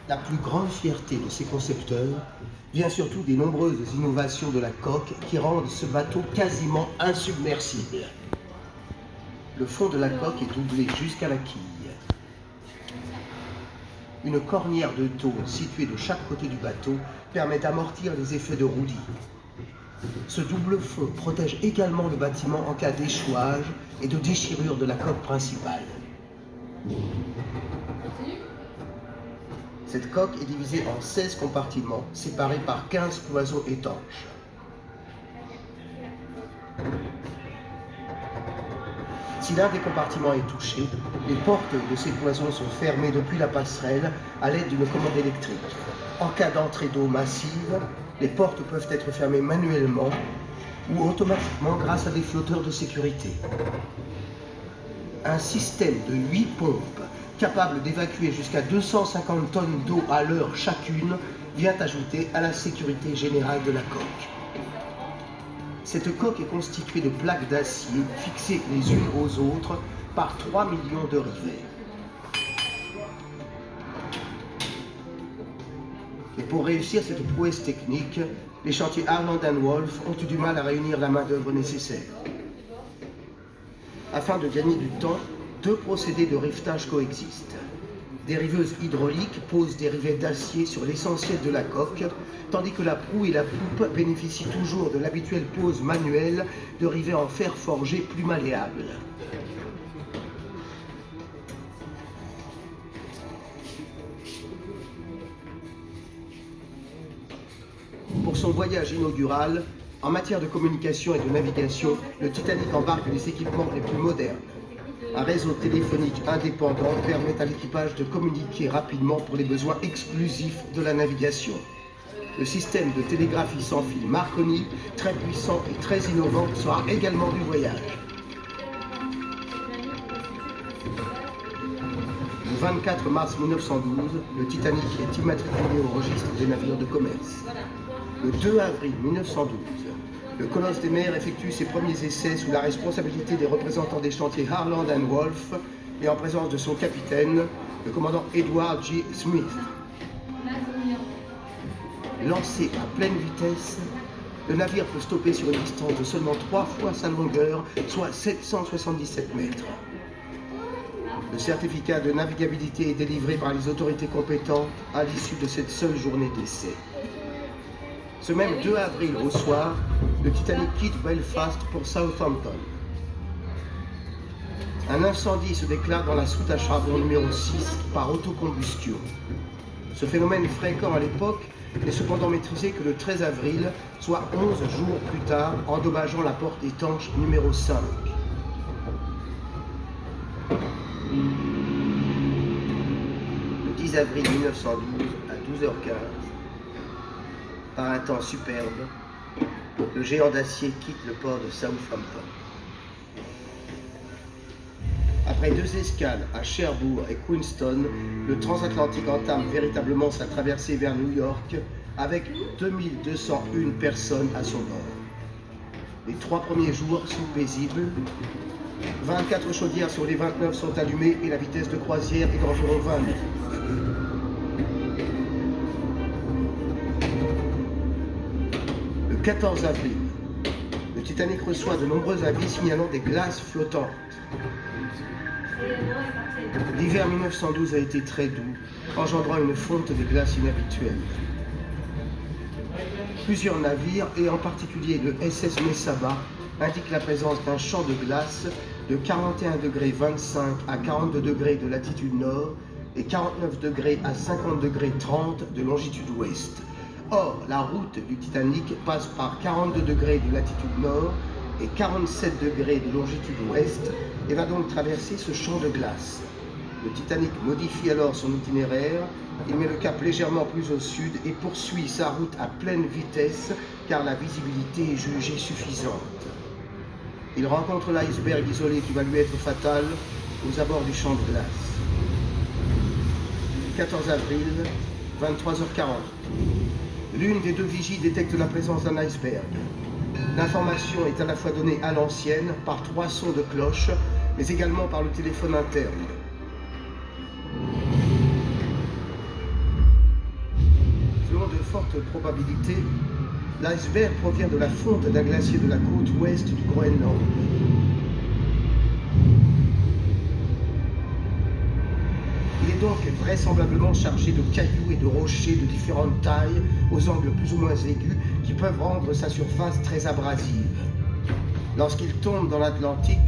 La plus grande fierté de ses concepteurs vient surtout des nombreuses innovations de la coque qui rendent ce bateau quasiment insubmersible. Le fond de la coque est doublé jusqu'à la quille. Une cornière de tôle située de chaque côté du bateau permet d'amortir les effets de roulis. Ce double fond protège également le bâtiment en cas d'échouage et de déchirure de la coque principale. Cette coque est divisée en 16 compartiments, séparés par 15 cloisons étanches. Si l'un des compartiments est touché, les portes de ces cloisons sont fermées depuis la passerelle à l'aide d'une commande électrique. En cas d'entrée d'eau massive, les portes peuvent être fermées manuellement ou automatiquement grâce à des flotteurs de sécurité. Un système de 8 pompes capable d'évacuer jusqu'à 250 tonnes d'eau à l'heure chacune vient ajouter à la sécurité générale de la coque. Cette coque est constituée de plaques d'acier fixées les unes aux autres par 3 millions de rivets. Et pour réussir cette prouesse technique, les chantiers Harland & Wolff ont eu du mal à réunir la main-d'œuvre nécessaire. Afin de gagner du temps, deux procédés de rivetage coexistent. Des riveuses hydrauliques posent des rivets d'acier sur l'essentiel de la coque, tandis que la proue et la poupe bénéficient toujours de l'habituelle pose manuelle de rivets en fer forgé plus malléables. Pour son voyage inaugural, en matière de communication et de navigation, le Titanic embarque les équipements les plus modernes. Un réseau téléphonique indépendant permet à l'équipage de communiquer rapidement pour les besoins exclusifs de la navigation. Le système de télégraphie sans fil Marconi, très puissant et très innovant, sera également du voyage. Le 24 mars 1912, le Titanic est immatriculé au registre des navires de commerce. Le 2 avril 1912, le Colosse des mers effectue ses premiers essais sous la responsabilité des représentants des chantiers Harland & Wolff et en présence de son capitaine, le commandant Edward G. Smith. Lancé à pleine vitesse, le navire peut stopper sur une distance de seulement 3 fois sa longueur, soit 777 mètres. Le certificat de navigabilité est délivré par les autorités compétentes à l'issue de cette seule journée d'essai. Ce même 2 avril au soir, le Titanic quitte Belfast pour Southampton. Un incendie se déclare dans la soute à charbon numéro 6 par autocombustion. Ce phénomène fréquent à l'époque n'est cependant maîtrisé que le 13 avril, soit 11 jours plus tard, endommageant la porte étanche numéro 5. Le 10 avril 1912, à 12h15, par un temps superbe, le géant d'acier quitte le port de Southampton. Après 2 escales à Cherbourg et Queenstown, le transatlantique entame véritablement sa traversée vers New York avec 2201 personnes à son bord. Les 3 premiers jours sont paisibles. 24 chaudières sur les 29 sont allumées et la vitesse de croisière est d'environ 20 nœuds. Le 14 avril, le Titanic reçoit de nombreux avis signalant des glaces flottantes. L'hiver 1912 a été très doux, engendrant une fonte des glaces inhabituelle. Plusieurs navires, et en particulier le SS Mesaba, indiquent la présence d'un champ de glace de 41 degrés 25 à 42 degrés de latitude nord et 49 degrés à 50 degrés 30 de longitude ouest. Or, la route du Titanic passe par 42 degrés de latitude nord et 47 degrés de longitude ouest et va donc traverser ce champ de glace. Le Titanic modifie alors son itinéraire, il met le cap légèrement plus au sud et poursuit sa route à pleine vitesse car la visibilité est jugée suffisante. Il rencontre l'iceberg isolé qui va lui être fatal aux abords du champ de glace. 14 avril, 23h40. L'une des 2 vigies détecte la présence d'un iceberg. L'information est à la fois donnée à l'ancienne par 3 sons de cloche, mais également par le téléphone interne. forte probabilité, l'iceberg provient de la fonte d'un glacier de la côte ouest du Groenland. Il est donc vraisemblablement chargé de cailloux et de rochers de différentes tailles, aux angles plus ou moins aigus, qui peuvent rendre sa surface très abrasive. Lorsqu'il tombe dans l'Atlantique,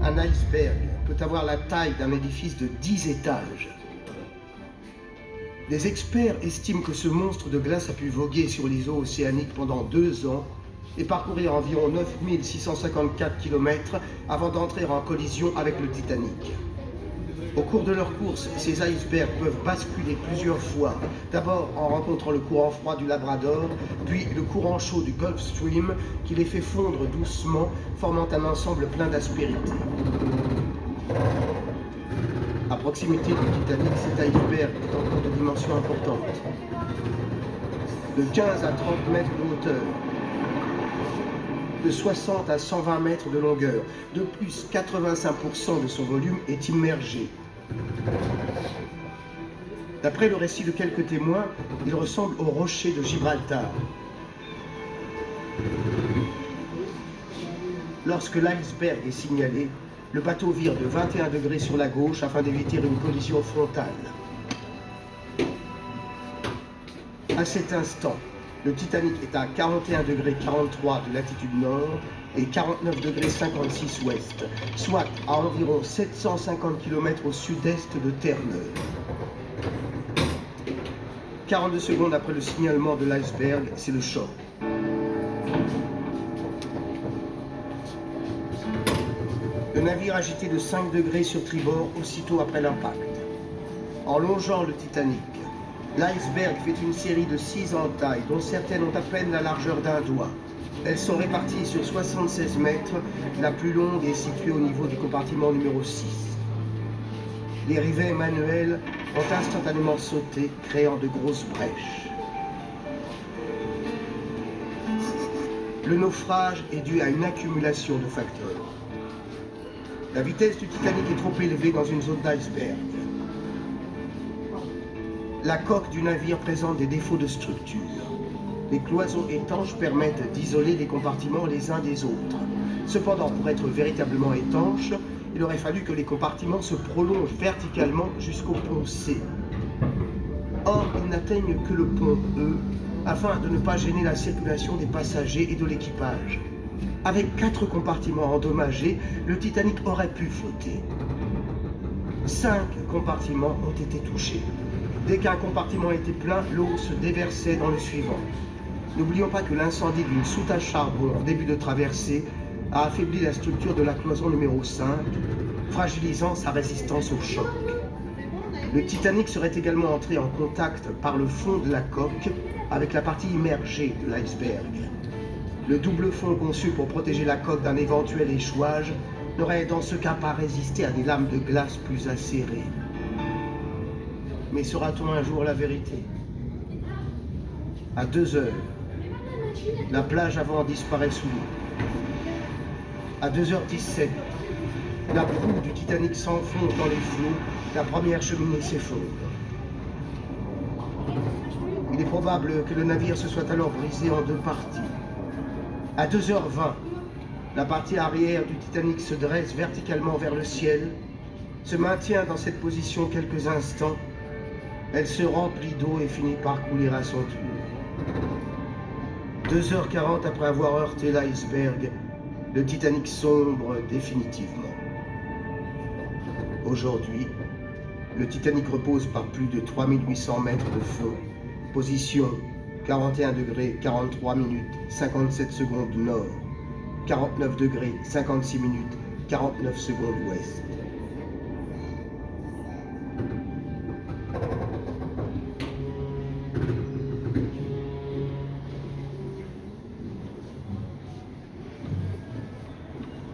un iceberg peut avoir la taille d'un édifice de 10 étages. Des experts estiment que ce monstre de glace a pu voguer sur les eaux océaniques pendant 2 ans et parcourir environ 9654 km avant d'entrer en collision avec le Titanic. Au cours de leur course, ces icebergs peuvent basculer plusieurs fois, d'abord en rencontrant le courant froid du Labrador, puis le courant chaud du Gulf Stream qui les fait fondre doucement, formant un ensemble plein d'aspérité. À proximité du Titanic, cet iceberg est encore de dimension importante. De 15 à 30 mètres de hauteur, de 60 à 120 mètres de longueur. De plus, 85% de son volume est immergé. D'après le récit de quelques témoins, il ressemble au rocher de Gibraltar. Lorsque l'iceberg est signalé, le bateau vire de 21 degrés sur la gauche afin d'éviter une collision frontale. À cet instant, le Titanic est à 41 degrés 43 de latitude nord et 49 degrés 56 ouest, soit à environ 750 km au sud-est de Terre-Neuve. 42 secondes après le signalement de l'iceberg, c'est le choc. Le navire agité de 5 degrés sur tribord aussitôt après l'impact. En longeant le Titanic, l'iceberg fait une série de 6 entailles, dont certaines ont à peine la largeur d'un doigt. Elles sont réparties sur 76 mètres, la plus longue est située au niveau du compartiment numéro 6. Les rivets manuels ont instantanément sauté, créant de grosses brèches. Le naufrage est dû à une accumulation de facteurs. La vitesse du Titanic est trop élevée dans une zone d'iceberg. La coque du navire présente des défauts de structure. Les cloisons étanches permettent d'isoler les compartiments les uns des autres. Cependant, pour être véritablement étanches, il aurait fallu que les compartiments se prolongent verticalement jusqu'au pont C. Or, ils n'atteignent que le pont E, afin de ne pas gêner la circulation des passagers et de l'équipage. Avec 4 compartiments endommagés, le Titanic aurait pu flotter. 5 compartiments ont été touchés. Dès qu'un compartiment était plein, l'eau se déversait dans le suivant. N'oublions pas que l'incendie d'une soute à charbon en début de traversée a affaibli la structure de la cloison numéro 5, fragilisant sa résistance au choc. Le Titanic serait également entré en contact par le fond de la coque avec la partie immergée de l'iceberg. Le double fond conçu pour protéger la coque d'un éventuel échouage n'aurait dans ce cas pas résisté à des lames de glace plus acérées. Mais saura-t-on un jour la vérité? À 2 heures, la plage avant disparaît sous l'eau. À 2h17, la proue du Titanic s'enfonce dans les flots, la première cheminée s'effondre. Il est probable que le navire se soit alors brisé en 2 parties. À 2h20, la partie arrière du Titanic se dresse verticalement vers le ciel, se maintient dans cette position quelques instants, elle se remplit d'eau et finit par couler à son tour. 2h40 après avoir heurté l'iceberg, le Titanic sombre définitivement. Aujourd'hui, le Titanic repose par plus de 3800 mètres de fond, position 41 degrés 43 minutes 57 secondes nord, 49 degrés 56 minutes 49 secondes ouest.